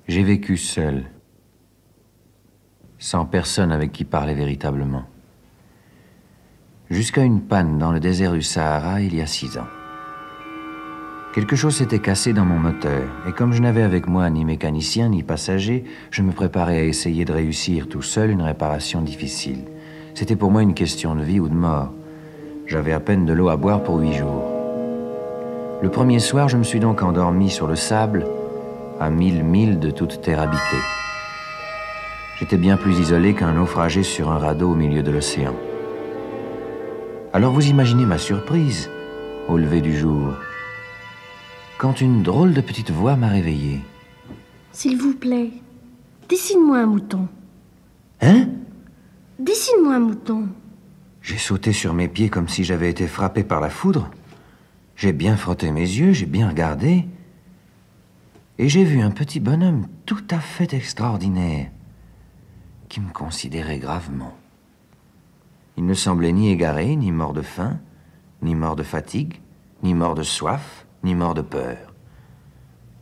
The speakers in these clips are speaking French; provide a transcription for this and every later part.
J'ai vécu seul, sans personne avec qui parler véritablement. Jusqu'à une panne dans le désert du Sahara il y a 6 ans. Quelque chose s'était cassé dans mon moteur, et comme je n'avais avec moi ni mécanicien ni passager, je me préparais à essayer de réussir tout seul une réparation difficile. C'était pour moi une question de vie ou de mort. J'avais à peine de l'eau à boire pour 8 jours. Le premier soir, je me suis donc endormi sur le sable, à 1000 milles de toute terre habitée. J'étais bien plus isolé qu'un naufragé sur un radeau au milieu de l'océan. Alors vous imaginez ma surprise, au lever du jour, quand une drôle de petite voix m'a réveillé. S'il vous plaît, dessine-moi un mouton. Hein? Dessine-moi un mouton. J'ai sauté sur mes pieds comme si j'avais été frappé par la foudre. J'ai bien frotté mes yeux, j'ai bien regardé. Et j'ai vu un petit bonhomme tout à fait extraordinaire qui me considérait gravement. Il ne semblait ni égaré, ni mort de faim, ni mort de fatigue, ni mort de soif, ni mort de peur.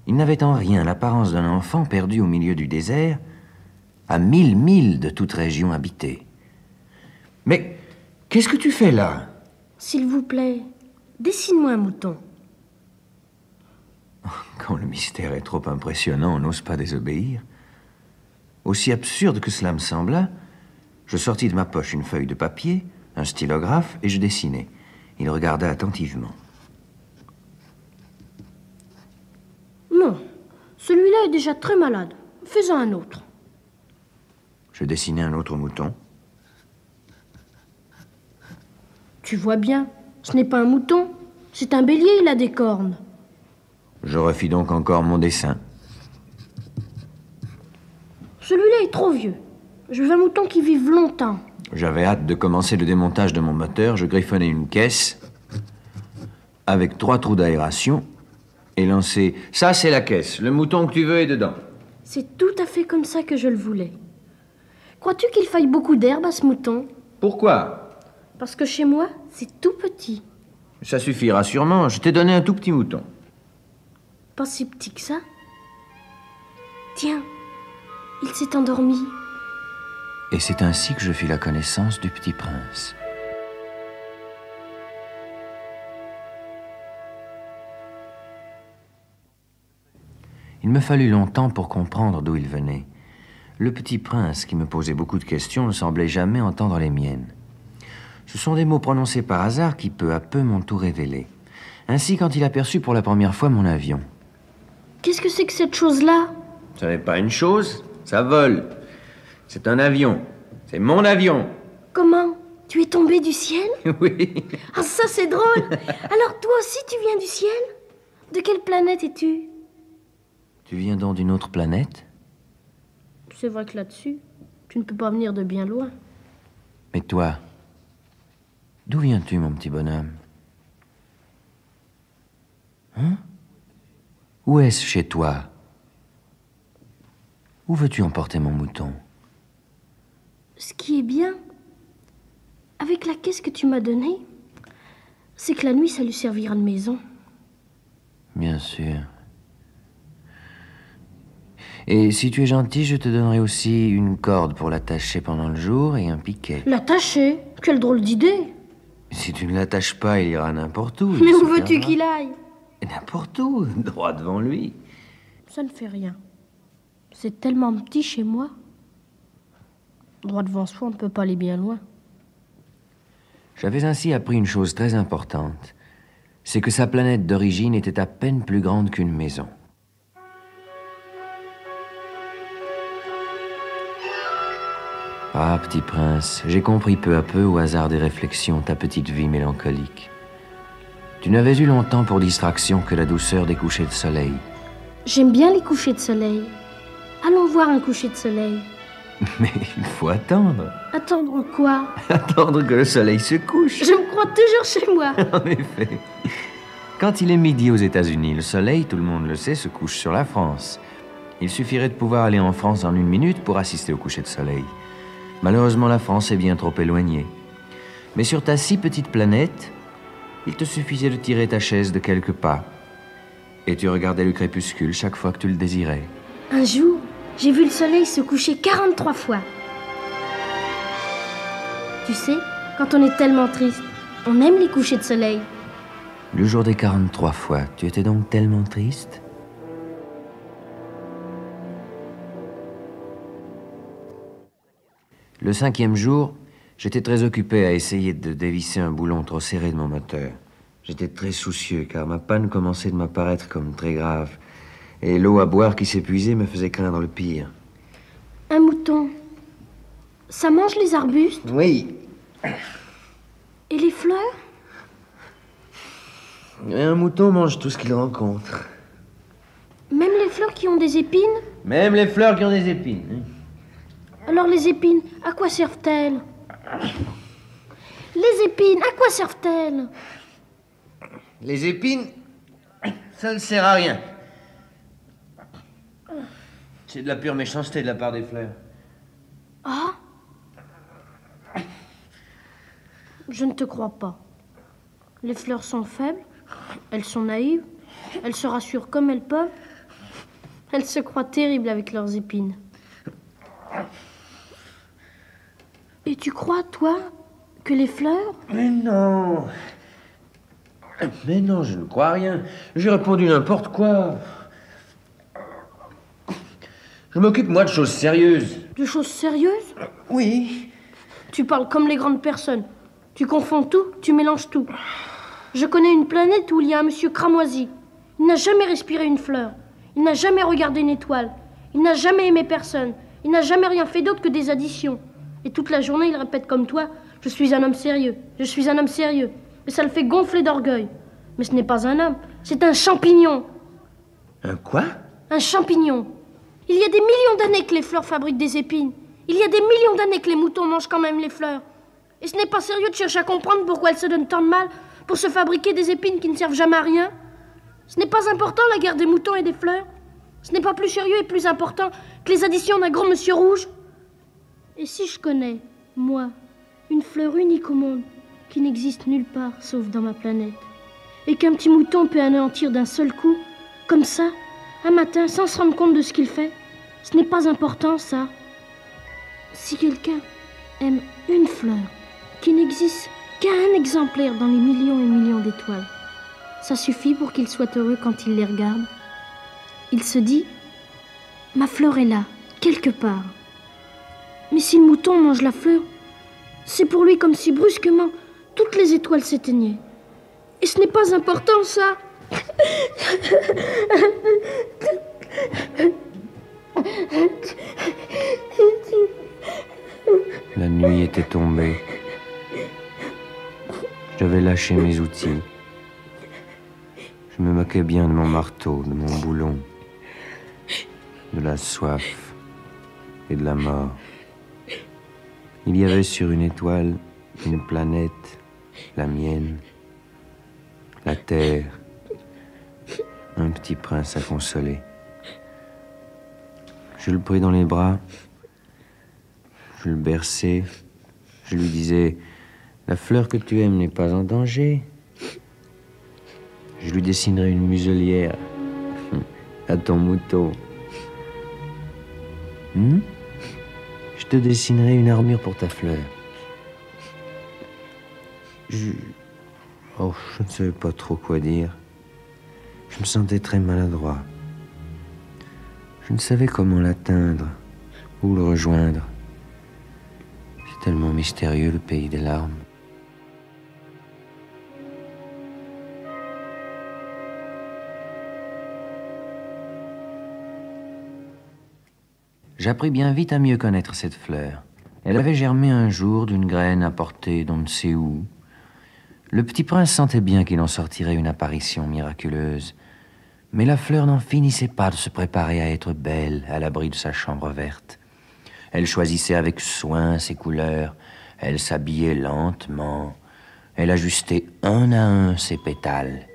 Il n'avait en rien l'apparence d'un enfant perdu au milieu du désert, à 1000 milles de toute région habitée. Mais qu'est-ce que tu fais là? S'il vous plaît, dessine-moi un mouton. Quand le mystère est trop impressionnant, on n'ose pas désobéir. Aussi absurde que cela me sembla, je sortis de ma poche une feuille de papier, un stylographe, et je dessinai. Il regarda attentivement. Non, celui-là est déjà très malade. Fais-en un autre. Je dessinai un autre mouton. Tu vois bien, ce n'est pas un mouton, c'est un bélier, il a des cornes. Je refis donc encore mon dessin. Celui-là est trop vieux. Je veux un mouton qui vive longtemps. J'avais hâte de commencer le démontage de mon moteur. Je griffonnai une caisse avec 3 trous d'aération et lançai « Ça, c'est la caisse. Le mouton que tu veux est dedans. » C'est tout à fait comme ça que je le voulais. Crois-tu qu'il faille beaucoup d'herbe à ce mouton? Pourquoi? Parce que chez moi, c'est tout petit. Ça suffira sûrement. Je t'ai donné un tout petit mouton. Pas si petit que ça. Tiens, il s'est endormi. Et c'est ainsi que je fis la connaissance du petit prince. Il me fallut longtemps pour comprendre d'où il venait. Le petit prince, qui me posait beaucoup de questions, ne semblait jamais entendre les miennes. Ce sont des mots prononcés par hasard qui, peu à peu, m'ont tout révélé. Ainsi, quand il aperçut pour la première fois mon avion. Qu'est-ce que c'est que cette chose-là? Ça n'est pas une chose, ça vole. C'est un avion. C'est mon avion. Comment? Tu es tombé du ciel? Oui. Ah, ça c'est drôle. Alors toi aussi tu viens du ciel? De quelle planète es-tu? Tu viens donc d'une autre planète? C'est vrai que là-dessus, tu ne peux pas venir de bien loin. Mais toi, d'où viens-tu, mon petit bonhomme? Hein? Où est-ce chez toi? Où veux-tu emporter mon mouton? Ce qui est bien, avec la caisse que tu m'as donnée, c'est que la nuit, ça lui servira de maison. Bien sûr. Et si tu es gentil, je te donnerai aussi une corde pour l'attacher pendant le jour et un piquet. L'attacher? Quelle drôle d'idée! Si tu ne l'attaches pas, il ira n'importe où. Mais où veux-tu qu'il aille? N'importe où, droit devant lui. Ça ne fait rien. C'est tellement petit chez moi. Droit devant soi, on ne peut pas aller bien loin. J'avais ainsi appris une chose très importante. C'est que sa planète d'origine était à peine plus grande qu'une maison. Ah, petit prince, j'ai compris peu à peu, au hasard des réflexions, ta petite vie mélancolique. Tu n'avais eu longtemps pour distraction que la douceur des couchers de soleil. J'aime bien les couchers de soleil. Allons voir un coucher de soleil. Mais il faut attendre. Attendre quoi? Attendre que le soleil se couche. Je me crois toujours chez moi. En effet. Quand il est midi aux États-Unis, le soleil, tout le monde le sait, se couche sur la France. Il suffirait de pouvoir aller en France en 1 minute pour assister au coucher de soleil. Malheureusement, la France est bien trop éloignée. Mais sur ta si petite planète, il te suffisait de tirer ta chaise de quelques pas. Et tu regardais le crépuscule chaque fois que tu le désirais. Un jour, j'ai vu le soleil se coucher 43 fois. Tu sais, quand on est tellement triste, on aime les couchers de soleil. Le jour des 43 fois, tu étais donc tellement triste? Le 5e jour, j'étais très occupé à essayer de dévisser un boulon trop serré de mon moteur. J'étais très soucieux car ma panne commençait de m'apparaître comme très grave. Et l'eau à boire qui s'épuisait me faisait craindre le pire. Un mouton, ça mange les arbustes? Oui. Et les fleurs? Et un mouton mange tout ce qu'il rencontre. Même les fleurs qui ont des épines? Même les fleurs qui ont des épines. Alors les épines, à quoi servent-elles? Les épines, à quoi servent-elles? Les épines, ça ne sert à rien. C'est de la pure méchanceté de la part des fleurs. Ah? Je ne te crois pas. Les fleurs sont faibles, elles sont naïves, elles se rassurent comme elles peuvent. Elles se croient terribles avec leurs épines. Et tu crois, toi, que les fleurs... Mais non, je ne crois rien. J'ai répondu n'importe quoi. Je m'occupe, moi, de choses sérieuses. De choses sérieuses? Oui. Tu parles comme les grandes personnes. Tu confonds tout, tu mélanges tout. Je connais une planète où il y a un monsieur cramoisi. Il n'a jamais respiré une fleur. Il n'a jamais regardé une étoile. Il n'a jamais aimé personne. Il n'a jamais rien fait d'autre que des additions. Et toute la journée, il répète comme toi, je suis un homme sérieux, je suis un homme sérieux. Et ça le fait gonfler d'orgueil. Mais ce n'est pas un homme, c'est un champignon. Un quoi? Un champignon. Il y a des millions d'années que les fleurs fabriquent des épines. Il y a des millions d'années que les moutons mangent quand même les fleurs. Et ce n'est pas sérieux de chercher à comprendre pourquoi elles se donnent tant de mal pour se fabriquer des épines qui ne servent jamais à rien. Ce n'est pas important la guerre des moutons et des fleurs. Ce n'est pas plus sérieux et plus important que les additions d'un grand monsieur rouge. Et si je connais, moi, une fleur unique au monde qui n'existe nulle part sauf dans ma planète, et qu'un petit mouton peut anéantir d'un seul coup, comme ça, un matin, sans se rendre compte de ce qu'il fait, ce n'est pas important, ça. Si quelqu'un aime une fleur qui n'existe qu'un exemplaire dans les millions et millions d'étoiles, ça suffit pour qu'il soit heureux quand il les regarde. Il se dit, ma fleur est là, quelque part. Mais si le mouton mange la fleur, c'est pour lui comme si brusquement toutes les étoiles s'éteignaient. Et ce n'est pas important, ça. La nuit était tombée. J'avais lâché mes outils. Je me moquais bien de mon marteau, de mon boulon, de la soif et de la mort. Il y avait sur une étoile une planète, la mienne, la terre, un petit prince à consoler. Je le pris dans les bras, je le berçai, je lui disais « La fleur que tu aimes n'est pas en danger ». Je lui dessinerai une muselière à ton mouton. Je te dessinerai une armure pour ta fleur. Je ne savais pas trop quoi dire. Je me sentais très maladroit. Je ne savais comment l'atteindre, ou le rejoindre. C'est tellement mystérieux, le pays des larmes. J'appris bien vite à mieux connaître cette fleur. Elle avait germé un jour d'une graine apportée d'on ne sait où. Le petit prince sentait bien qu'il en sortirait une apparition miraculeuse. Mais la fleur n'en finissait pas de se préparer à être belle à l'abri de sa chambre verte. Elle choisissait avec soin ses couleurs, elle s'habillait lentement, elle ajustait un à un ses pétales.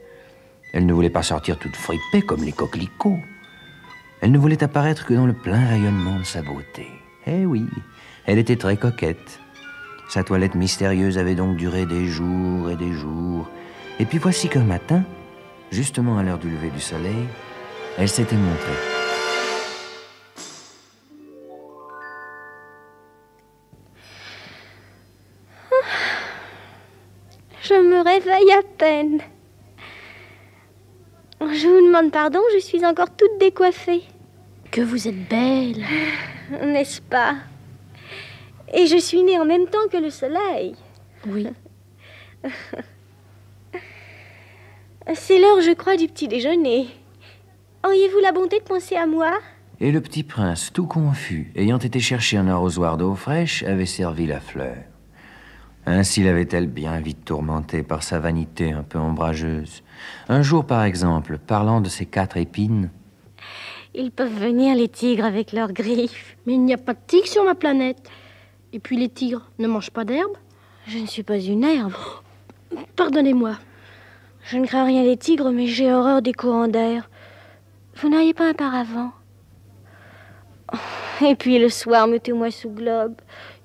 Elle ne voulait pas sortir toute fripée comme les coquelicots. Elle ne voulait apparaître que dans le plein rayonnement de sa beauté. Eh oui, elle était très coquette. Sa toilette mystérieuse avait donc duré des jours et des jours. Et puis voici qu'un matin, justement à l'heure du lever du soleil, elle s'était montrée. réveille à peine. Je vous demande pardon, je suis encore toute décoiffée. Que vous êtes belle. N'est-ce pas? Et je suis née en même temps que le soleil. Oui. C'est l'heure, je crois, du petit déjeuner. Auriez-vous la bonté de penser à moi? Et le petit prince, tout confus, ayant été chercher un arrosoir d'eau fraîche, avait servi la fleur. Ainsi l'avait-elle bien vite tourmentée par sa vanité un peu ombrageuse. Un jour, par exemple, parlant de ses 4 épines... Ils peuvent venir, les tigres, avec leurs griffes. Mais il n'y a pas de tigres sur ma planète. Et puis les tigres ne mangent pas d'herbe. Je ne suis pas une herbe. Pardonnez-moi. Je ne crains rien des tigres, mais j'ai horreur des courants d'air. Vous n'auriez pas un paravent? Et puis le soir, mettez-moi sous globe.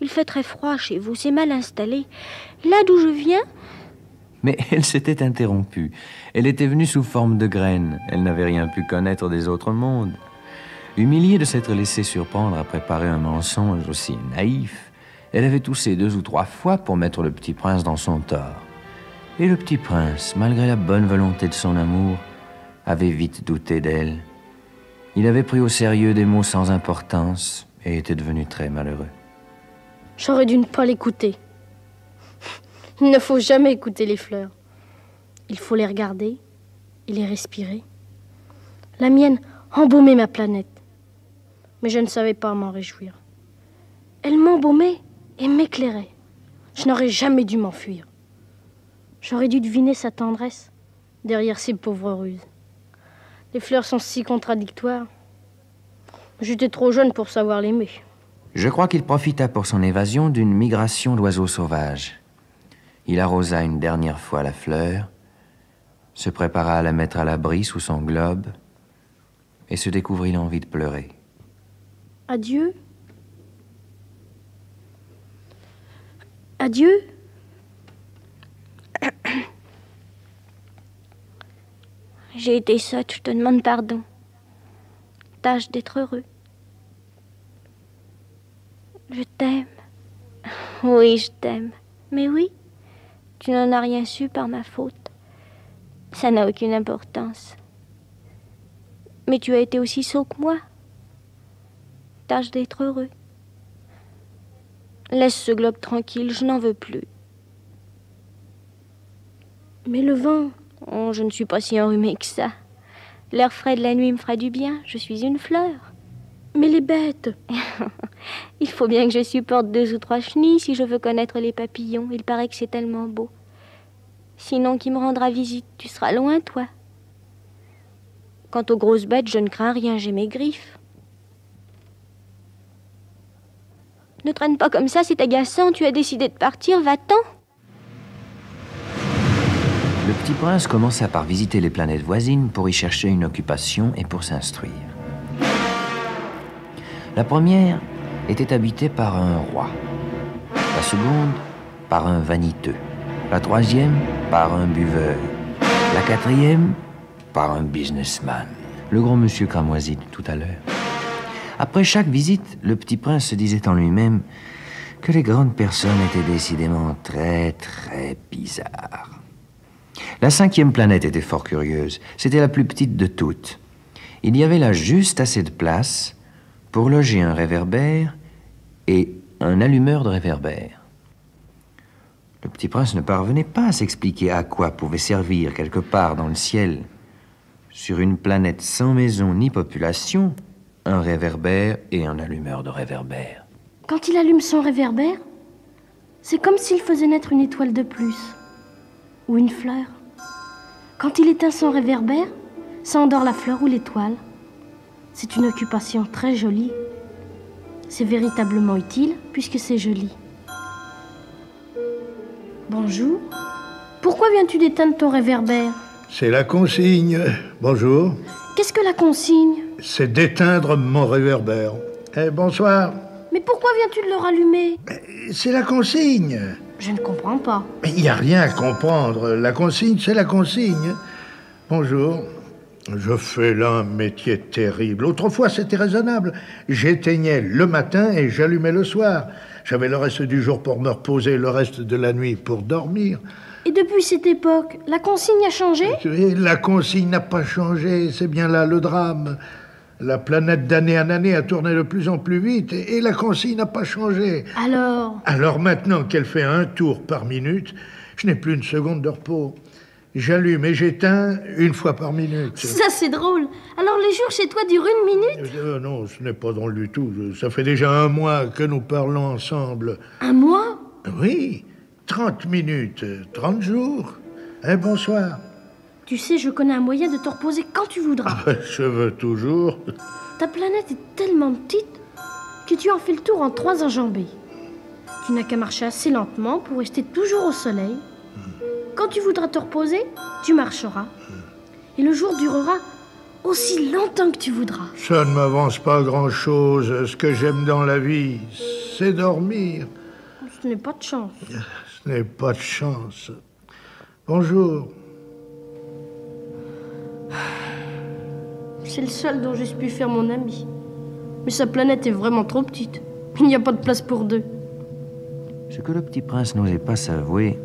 Il fait très froid chez vous, c'est mal installé. Là d'où je viens... Mais elle s'était interrompue. Elle était venue sous forme de graine. Elle n'avait rien pu connaître des autres mondes. Humiliée de s'être laissée surprendre à préparer un mensonge aussi naïf, elle avait toussé 2 ou 3 fois pour mettre le petit prince dans son tort. Et le petit prince, malgré la bonne volonté de son amour, avait vite douté d'elle. Il avait pris au sérieux des mots sans importance et était devenu très malheureux. J'aurais dû ne pas l'écouter. Il ne faut jamais écouter les fleurs. Il faut les regarder et les respirer. La mienne embaumait ma planète. Mais je ne savais pas m'en réjouir. Elle m'embaumait et m'éclairait. Je n'aurais jamais dû m'enfuir. J'aurais dû deviner sa tendresse derrière ces pauvres ruses. Les fleurs sont si contradictoires. J'étais trop jeune pour savoir l'aimer. Je crois qu'il profita pour son évasion d'une migration d'oiseaux sauvages. Il arrosa une dernière fois la fleur, se prépara à la mettre à l'abri sous son globe et se découvrit l'envie de pleurer. Adieu. Adieu. J'ai été sotte, je te demande pardon. Tâche d'être heureux. Je t'aime. Oui, je t'aime. Mais oui, tu n'en as rien su par ma faute. Ça n'a aucune importance. Mais tu as été aussi sot que moi. Tâche d'être heureux. Laisse ce globe tranquille, je n'en veux plus. Mais le vent... Oh, je ne suis pas si enrhumée que ça. L'air frais de la nuit me fera du bien. Je suis une fleur. Mais les bêtes... Il faut bien que je supporte 2 ou 3 chenilles si je veux connaître les papillons. Il paraît que c'est tellement beau. Sinon, qui me rendra visite? Tu seras loin, toi. Quant aux grosses bêtes, je ne crains rien, j'ai mes griffes. Ne traîne pas comme ça, c'est agaçant. Tu as décidé de partir, va-t'en. Le petit prince commença par visiter les planètes voisines pour y chercher une occupation et pour s'instruire. La première était habitée par un roi, la seconde par un vaniteux, la troisième par un buveur, la quatrième par un businessman, le gros monsieur cramoisi de tout à l'heure. Après chaque visite, le petit prince se disait en lui-même que les grandes personnes étaient décidément très, très bizarres. La 5e planète était fort curieuse. C'était la plus petite de toutes. Il y avait là juste assez de place pour loger un réverbère et un allumeur de réverbère. Le petit prince ne parvenait pas à s'expliquer à quoi pouvait servir quelque part dans le ciel, sur une planète sans maison ni population, un réverbère et un allumeur de réverbère. Quand il allume son réverbère, c'est comme s'il faisait naître une étoile de plus, ou une fleur. Quand il éteint son réverbère, ça endort la fleur ou l'étoile. C'est une occupation très jolie. C'est véritablement utile puisque c'est joli. Bonjour. Pourquoi viens-tu d'éteindre ton réverbère? C'est la consigne. Bonjour. Qu'est-ce que la consigne? C'est d'éteindre mon réverbère. Bonsoir. Mais pourquoi viens-tu de le rallumer? C'est la consigne. Je ne comprends pas. Il n'y a rien à comprendre. La consigne, c'est la consigne. Bonjour. Je fais là un métier terrible. Autrefois, c'était raisonnable. J'éteignais le matin et j'allumais le soir. J'avais le reste du jour pour me reposer, le reste de la nuit pour dormir. Et depuis cette époque, la consigne a changé? Et la consigne n'a pas changé, c'est bien là le drame. La planète d'année en année a tourné de plus en plus vite et la consigne n'a pas changé. Alors maintenant qu'elle fait un tour par minute, je n'ai plus une seconde de repos. J'allume et j'éteins une fois par minute. Ça, c'est drôle. Alors les jours chez toi durent une minute? Non, ce n'est pas drôle du tout. Ça fait déjà 1 mois que nous parlons ensemble. 1 mois? Oui, 30 minutes, 30 jours. Bonsoir. Tu sais, je connais un moyen de te reposer quand tu voudras. Je veux toujours. Ta planète est tellement petite que tu en fais le tour en 3 enjambées. Tu n'as qu'à marcher assez lentement pour rester toujours au soleil. Quand tu voudras te reposer, tu marcheras. Et le jour durera aussi longtemps que tu voudras. Ça ne m'avance pas grand-chose. Ce que j'aime dans la vie, c'est dormir. Ce n'est pas de chance. Ce n'est pas de chance. Bonjour. C'est le seul dont j'ai pu faire mon ami. Mais sa planète est vraiment trop petite. Il n'y a pas de place pour 2. Ce que le petit prince n'osait pas s'avouer,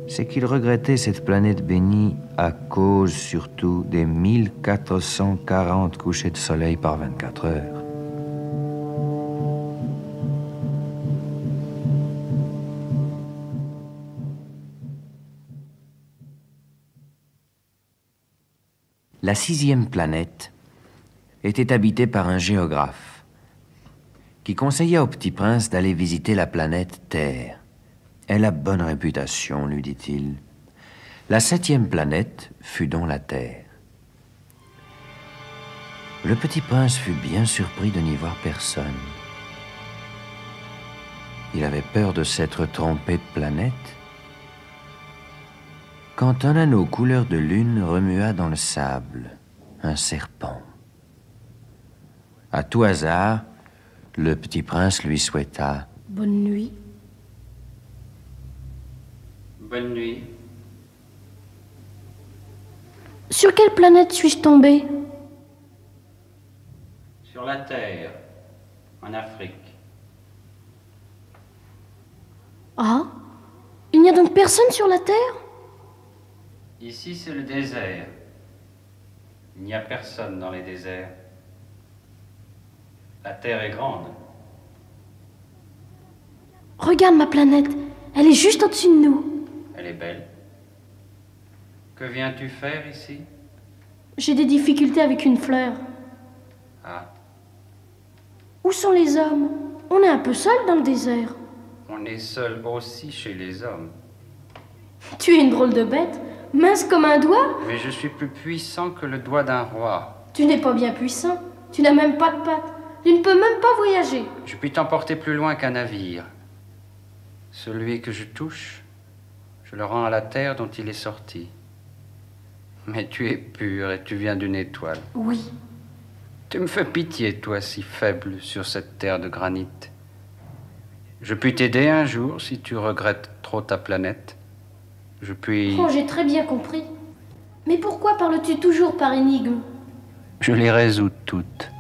c'est qu'il regrettait cette planète bénie à cause surtout des 1440 couchers de soleil par 24 heures. La 6e planète était habitée par un géographe qui conseilla au petit prince d'aller visiter la planète Terre. Elle a bonne réputation, lui dit-il. La 7e planète fut donc la Terre. Le petit prince fut bien surpris de n'y voir personne. Il avait peur de s'être trompé de planète, quand un anneau couleur de lune remua dans le sable, un serpent. À tout hasard, le petit prince lui souhaita « Bonne nuit ». Bonne nuit. Sur quelle planète suis-je tombé? Sur la Terre, en Afrique. Ah? Il n'y a donc personne sur la Terre? Ici, c'est le désert. Il n'y a personne dans les déserts. La Terre est grande. Regarde ma planète, elle est juste au-dessus de nous. Elle est belle. Que viens-tu faire ici? J'ai des difficultés avec une fleur. Ah, Où sont les hommes? On est un peu seul dans le désert. on est seul aussi chez les hommes. Tu es une drôle de bête, mince comme un doigt. Mais je suis plus puissant que le doigt d'un roi. Tu n'es pas bien puissant, tu n'as même pas de pattes. Tu ne peux même pas voyager. Je puis t'emporter plus loin qu'un navire. Celui que je touche, je le rends à la terre dont il est sorti. Mais tu es pur et tu viens d'une étoile. Oui. Tu me fais pitié, toi, si faible sur cette terre de granit. Je puis t'aider un jour si tu regrettes trop ta planète. Je puis... Oh, j'ai très bien compris. Mais pourquoi parles-tu toujours par énigme? Je les résous toutes.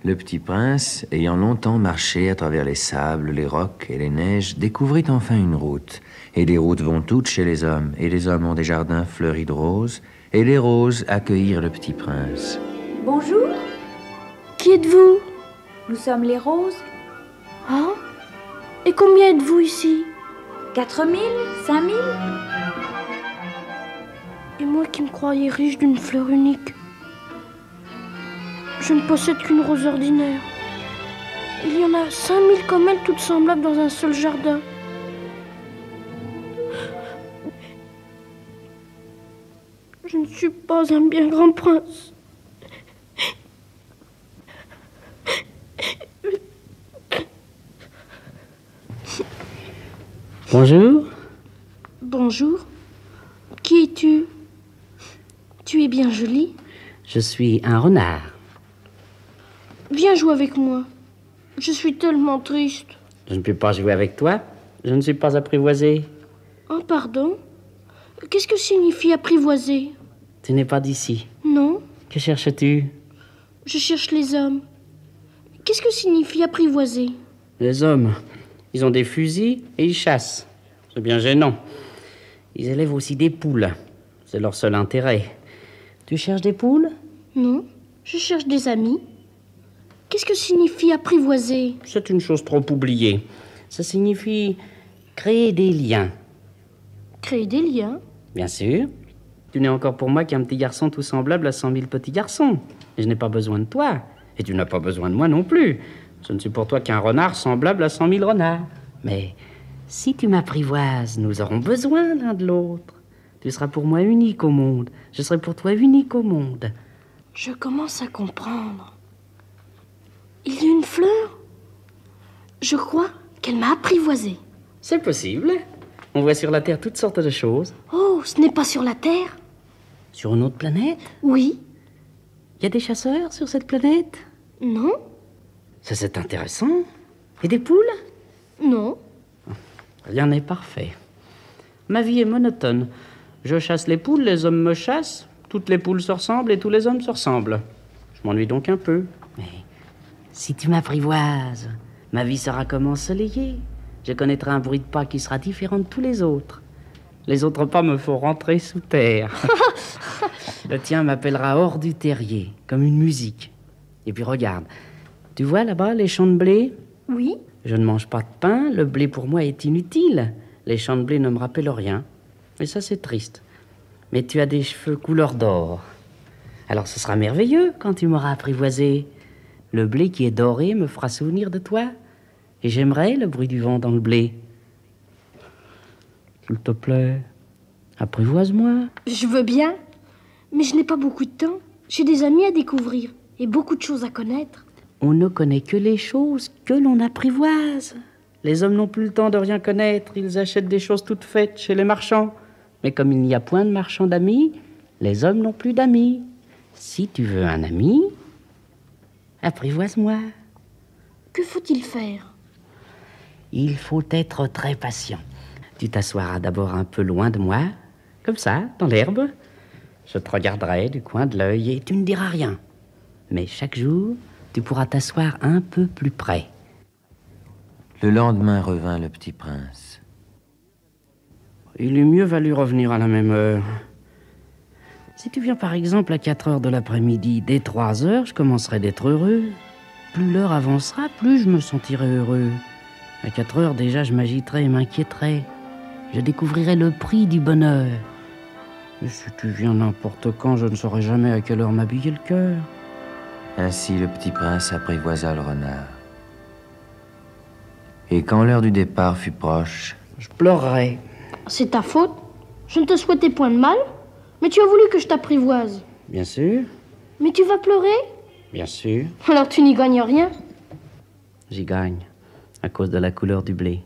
Le petit prince, ayant longtemps marché à travers les sables, les rocs et les neiges, découvrit enfin une route. Et les routes vont toutes chez les hommes, et les hommes ont des jardins fleuris de roses, et les roses accueillirent le petit prince. Bonjour, Qui êtes-vous? nous sommes les roses. Ah? Et combien êtes-vous ici? 4000, 5000. Et moi qui me croyais riche d'une fleur unique. Je ne possède qu'une rose ordinaire. Il y en a 5000 comme elle, toutes semblables dans un seul jardin. Je ne suis pas un bien grand prince. Bonjour. Bonjour. Qui es-tu? Tu es bien jolie. Je suis un renard. Viens jouer avec moi. Je suis tellement triste. Je ne peux pas jouer avec toi. Je ne suis pas apprivoisé. Oh, pardon? Qu'est-ce que signifie apprivoiser? Tu n'es pas d'ici. Non, Que cherches-tu? je cherche les hommes. Qu'est-ce que signifie apprivoiser? Les hommes. Ils ont des fusils et ils chassent. C'est bien gênant. Ils élèvent aussi des poules. C'est leur seul intérêt. Tu cherches des poules? Non, je cherche des amis. Qu'est-ce que signifie apprivoiser? C'est une chose trop oubliée. Ça signifie créer des liens. Créer des liens? Bien sûr. Tu n'es encore pour moi qu'un petit garçon tout semblable à 100 000 petits garçons. Et je n'ai pas besoin de toi. Et tu n'as pas besoin de moi non plus. Je ne suis pour toi qu'un renard semblable à 100 000 renards. Mais si tu m'apprivoises, nous aurons besoin l'un de l'autre. Tu seras pour moi unique au monde. Je serai pour toi unique au monde. Je commence à comprendre. Il y a une fleur? Je crois qu'elle m'a apprivoisée. C'est possible. On voit sur la Terre toutes sortes de choses. Oh, ce n'est pas sur la Terre? Sur une autre planète? Oui. Il y a des chasseurs sur cette planète? Non. Ça, c'est intéressant. Et des poules? Non. Rien n'est parfait. Ma vie est monotone. Je chasse les poules, les hommes me chassent. Toutes les poules se ressemblent et tous les hommes se ressemblent. Je m'ennuie donc un peu. Mais si tu m'apprivoises, ma vie sera comme ensoleillée. Je connaîtrai un bruit de pas qui sera différent de tous les autres. Les autres pas me font rentrer sous terre. Le tien m'appellera hors du terrier, comme une musique. Et puis regarde, tu vois là-bas les champs de blé? Oui. Je ne mange pas de pain, le blé pour moi est inutile. Les champs de blé ne me rappellent rien. Et ça, c'est triste. Mais tu as des cheveux couleur d'or. Alors ce sera merveilleux quand tu m'auras apprivoisé. Le blé qui est doré me fera souvenir de toi. Et j'aimerais le bruit du vent dans le blé. S'il te plaît, apprivoise-moi. Je veux bien, mais je n'ai pas beaucoup de temps. J'ai des amis à découvrir et beaucoup de choses à connaître. On ne connaît que les choses que l'on apprivoise. Les hommes n'ont plus le temps de rien connaître. Ils achètent des choses toutes faites chez les marchands. Mais comme il n'y a point de marchands d'amis, les hommes n'ont plus d'amis. Si tu veux un ami, apprivoise-moi. Que faut-il faire? Il faut être très patient. Tu t'assoiras d'abord un peu loin de moi, comme ça, dans l'herbe. Je te regarderai du coin de l'œil et tu ne diras rien. Mais chaque jour, tu pourras t'asseoir un peu plus près. Le lendemain revint le petit prince. Il eût mieux valu revenir à la même heure. Si tu viens par exemple à 4 heures de l'après-midi, dès 3 heures, je commencerai d'être heureux. Plus l'heure avancera, plus je me sentirai heureux. À 4 heures déjà, je m'agiterai et m'inquiéterai. Je découvrirai le prix du bonheur. Et si tu viens n'importe quand, je ne saurai jamais à quelle heure m'habiller le cœur. Ainsi le petit prince apprivoisa le renard. Et quand l'heure du départ fut proche, je pleurerai. C'est ta faute. Je ne te souhaitais point de mal, mais tu as voulu que je t'apprivoise. Bien sûr. Mais tu vas pleurer? Bien sûr. Alors tu n'y gagnes rien. J'y gagne, à cause de la couleur du blé.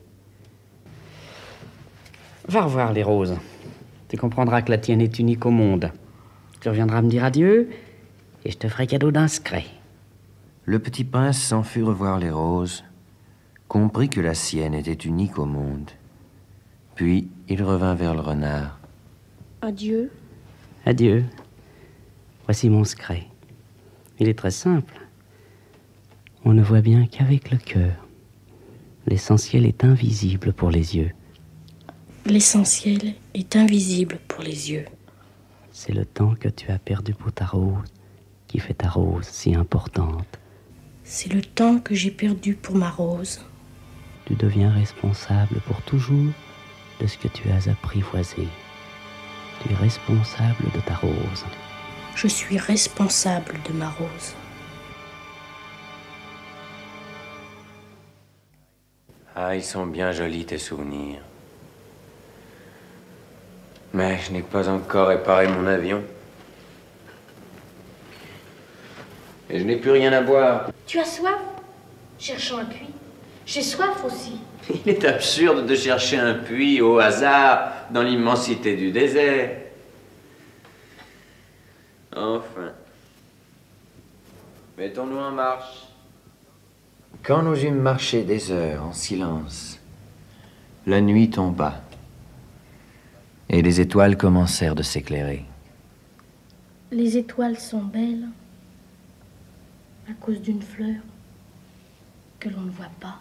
Va revoir les roses. Tu comprendras que la tienne est unique au monde. Tu reviendras me dire adieu, et je te ferai cadeau d'un secret. Le petit prince s'en fut revoir les roses, comprit que la sienne était unique au monde. Puis il revint vers le renard. Adieu. Adieu. Voici mon secret. Il est très simple. On ne voit bien qu'avec le cœur. L'essentiel est invisible pour les yeux. L'essentiel est invisible pour les yeux. C'est le temps que tu as perdu pour ta rose qui fait ta rose si importante. C'est le temps que j'ai perdu pour ma rose. Tu deviens responsable pour toujours de ce que tu as apprivoisé. Tu es responsable de ta rose. Je suis responsable de ma rose. Ah, ils sont bien jolis, tes souvenirs. Mais je n'ai pas encore réparé mon avion. Et je n'ai plus rien à boire. Tu as soif? Cherchons un puits. J'ai soif aussi. Il est absurde de chercher un puits au hasard dans l'immensité du désert. Enfin. Mettons-nous en marche. Quand nous eûmes marché des heures en silence, la nuit tomba et les étoiles commencèrent de s'éclairer. Les étoiles sont belles à cause d'une fleur que l'on ne voit pas.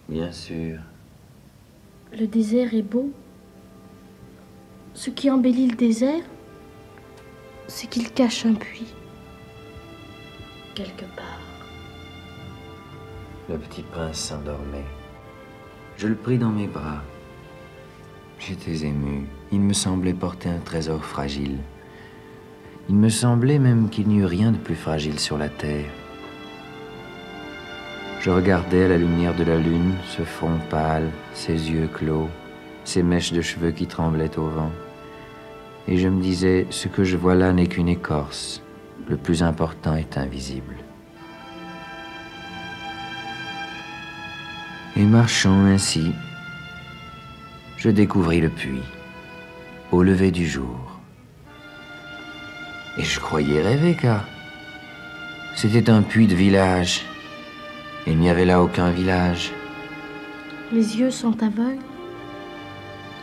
Bien sûr. Le désert est beau. Ce qui embellit le désert, c'est qu'il cache un puits. Quelque part. Le petit prince s'endormait. Je le pris dans mes bras. J'étais ému. Il me semblait porter un trésor fragile. Il me semblait même qu'il n'y eut rien de plus fragile sur la terre. Je regardais à la lumière de la lune, ce front pâle, ses yeux clos, ses mèches de cheveux qui tremblaient au vent. Et je me disais, ce que je vois là n'est qu'une écorce. Le plus important est invisible. Et marchant ainsi, je découvris le puits, au lever du jour. Et je croyais rêver, car c'était un puits de village. Il n'y avait là aucun village. Les yeux sont aveugles.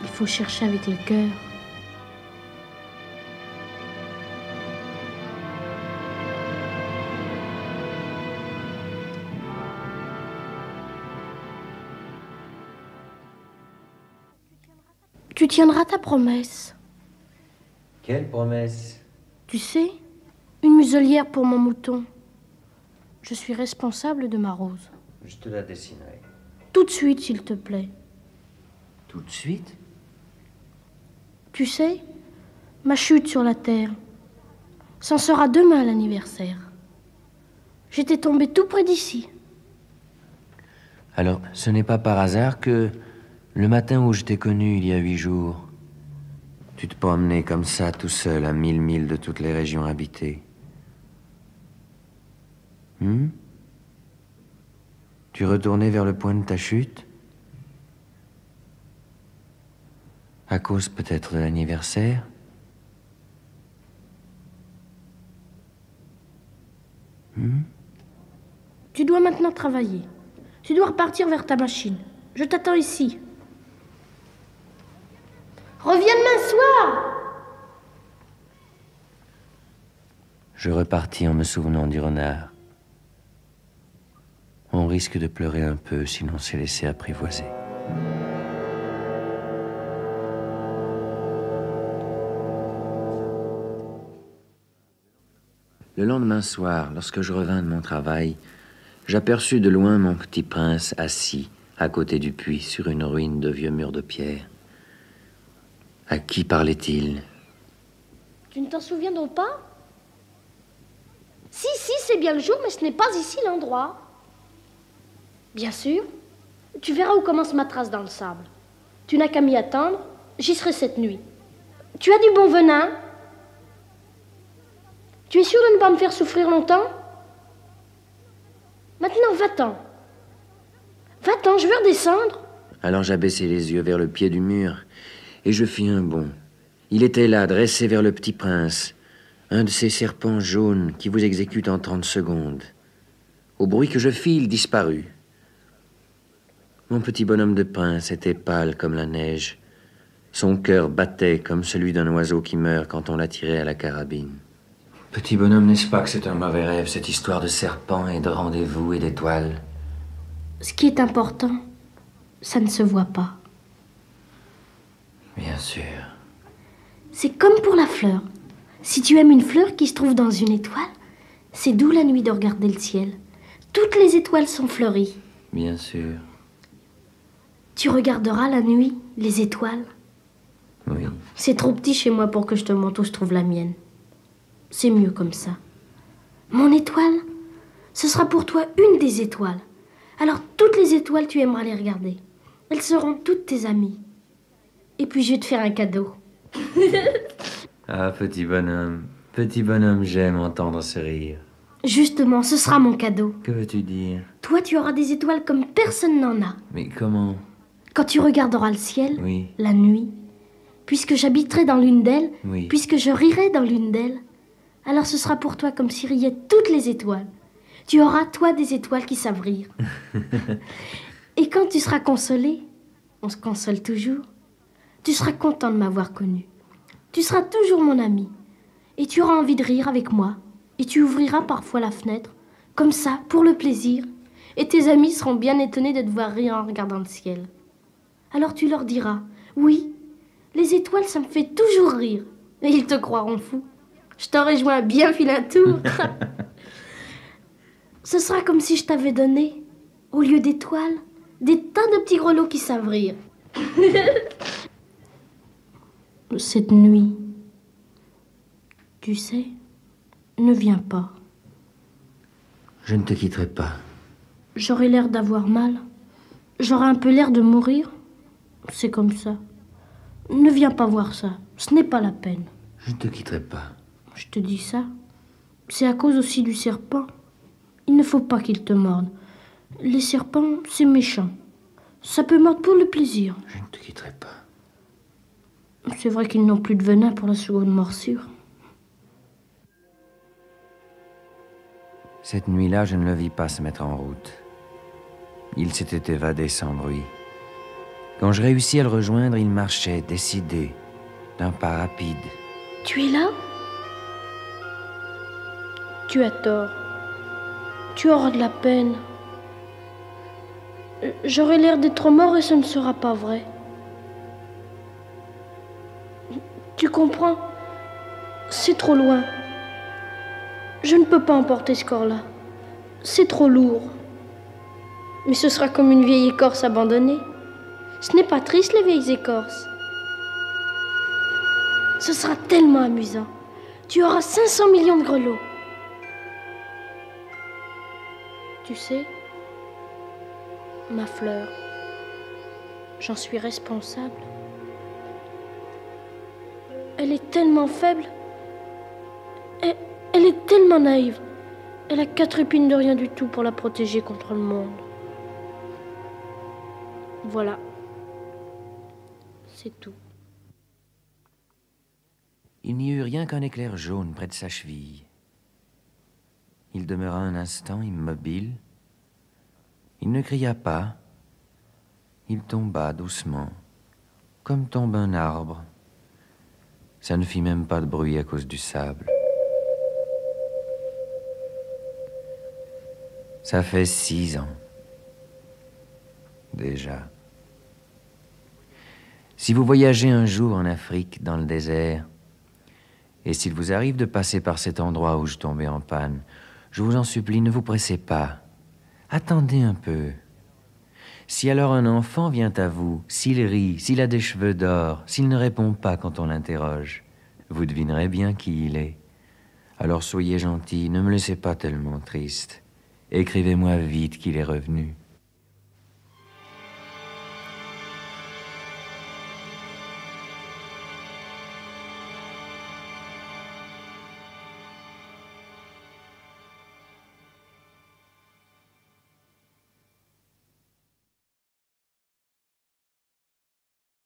Il faut chercher avec le cœur. Tu tiendras ta promesse. Quelle promesse? Tu sais, une muselière pour mon mouton. Je suis responsable de ma rose. Je te la dessinerai. Tout de suite, s'il te plaît. Tout de suite? Tu sais, ma chute sur la terre, c'en sera demain l'anniversaire. J'étais tombée tout près d'ici. Alors, ce n'est pas par hasard que, le matin où je t'ai connu il y a 8 jours, tu te promenais comme ça, tout seul, à 1000 milles de toutes les régions habitées. Tu retournais vers le point de ta chute? À cause peut-être de l'anniversaire? Tu dois maintenant travailler. Tu dois repartir vers ta machine. Je t'attends ici. Reviens demain soir! Je repartis en me souvenant du renard. On risque de pleurer un peu si l'on s'est laissé apprivoiser. Le lendemain soir, lorsque je revins de mon travail, j'aperçus de loin mon petit prince assis à côté du puits sur une ruine de vieux murs de pierre. À qui parlait-il? Tu ne t'en souviens donc pas? Si, c'est bien le jour, mais ce n'est pas ici l'endroit. Bien sûr. Tu verras où commence ma trace dans le sable. Tu n'as qu'à m'y attendre, j'y serai cette nuit. Tu as du bon venin? Tu es sûr de ne pas me faire souffrir longtemps? Maintenant, va-t'en. Va-t'en, je veux redescendre. Alors j'abaissai les yeux vers le pied du mur, et je fis un bond. Il était là, dressé vers le petit prince, un de ces serpents jaunes qui vous exécutent en 30 secondes. Au bruit que je fis, il disparut. Mon petit bonhomme de prince était pâle comme la neige. Son cœur battait comme celui d'un oiseau qui meurt quand on l'a tiré à la carabine. Petit bonhomme, n'est-ce pas que c'est un mauvais rêve, cette histoire de serpents et de rendez-vous et d'étoiles? Ce qui est important, ça ne se voit pas. Bien sûr. C'est comme pour la fleur. Si tu aimes une fleur qui se trouve dans une étoile, c'est doux la nuit de regarder le ciel. Toutes les étoiles sont fleuries. Bien sûr. Tu regarderas la nuit, les étoiles. Oui. C'est trop petit chez moi pour que je te montre où se trouve la mienne. C'est mieux comme ça. Mon étoile, ce sera pour toi une des étoiles. Alors toutes les étoiles, tu aimeras les regarder. Elles seront toutes tes amies. Et puis je vais te faire un cadeau. Ah, petit bonhomme, j'aime entendre ce rire. Justement, ce sera mon cadeau. Que veux-tu dire? Toi, tu auras des étoiles comme personne n'en a. Mais comment? Quand tu regarderas le ciel, Oui. la nuit, puisque j'habiterai dans l'une d'elles, Oui. puisque je rirai dans l'une d'elles, alors ce sera pour toi comme si riaient toutes les étoiles. Tu auras, toi, des étoiles qui savent rire. Et quand tu seras consolé, on se console toujours, tu seras content de m'avoir connu. Tu seras toujours mon ami. Et tu auras envie de rire avec moi. Et tu ouvriras parfois la fenêtre, comme ça, pour le plaisir. Et tes amis seront bien étonnés de te voir rire en regardant le ciel. Alors tu leur diras, oui, les étoiles, ça me fait toujours rire. Et ils te croiront fou. Je t'aurais joint bien vilain tour. Ce sera comme si je t'avais donné, au lieu d'étoiles, des tas de petits grelots qui savent rire. Cette nuit, tu sais, ne viens pas. Je ne te quitterai pas. J'aurai l'air d'avoir mal. J'aurai un peu l'air de mourir. C'est comme ça. Ne viens pas voir ça. Ce n'est pas la peine. Je ne te quitterai pas. Je te dis ça. C'est à cause aussi du serpent. Il ne faut pas qu'il te morde. Les serpents, c'est méchant. Ça peut mordre pour le plaisir. Je ne te quitterai pas. C'est vrai qu'ils n'ont plus de venin pour la seconde morsure. Cette nuit-là, je ne le vis pas se mettre en route. Il s'était évadé sans bruit. Quand je réussis à le rejoindre, il marchait, décidé, d'un pas rapide. Tu es là? Tu as tort. Tu auras de la peine. J'aurai l'air d'être mort et ce ne sera pas vrai. Tu comprends? C'est trop loin. Je ne peux pas emporter ce corps-là. C'est trop lourd. Mais ce sera comme une vieille écorce abandonnée. Ce n'est pas triste, les vieilles écorces. Ce sera tellement amusant. Tu auras 500 millions de grelots. Tu sais, ma fleur, j'en suis responsable. Elle est tellement faible. Elle est tellement naïve. Elle a 4 épines de rien du tout pour la protéger contre le monde. Voilà. C'est tout. Il n'y eut rien qu'un éclair jaune près de sa cheville. Il demeura un instant immobile. Il ne cria pas. Il tomba doucement, comme tombe un arbre. Ça ne fit même pas de bruit à cause du sable. Ça fait 6 ans. Déjà. Si vous voyagez un jour en Afrique, dans le désert, et s'il vous arrive de passer par cet endroit où je tombais en panne, je vous en supplie, ne vous pressez pas. Attendez un peu. Si alors un enfant vient à vous, s'il rit, s'il a des cheveux d'or, s'il ne répond pas quand on l'interroge, vous devinerez bien qui il est. Alors soyez gentil, ne me laissez pas tellement triste. Écrivez-moi vite qu'il est revenu.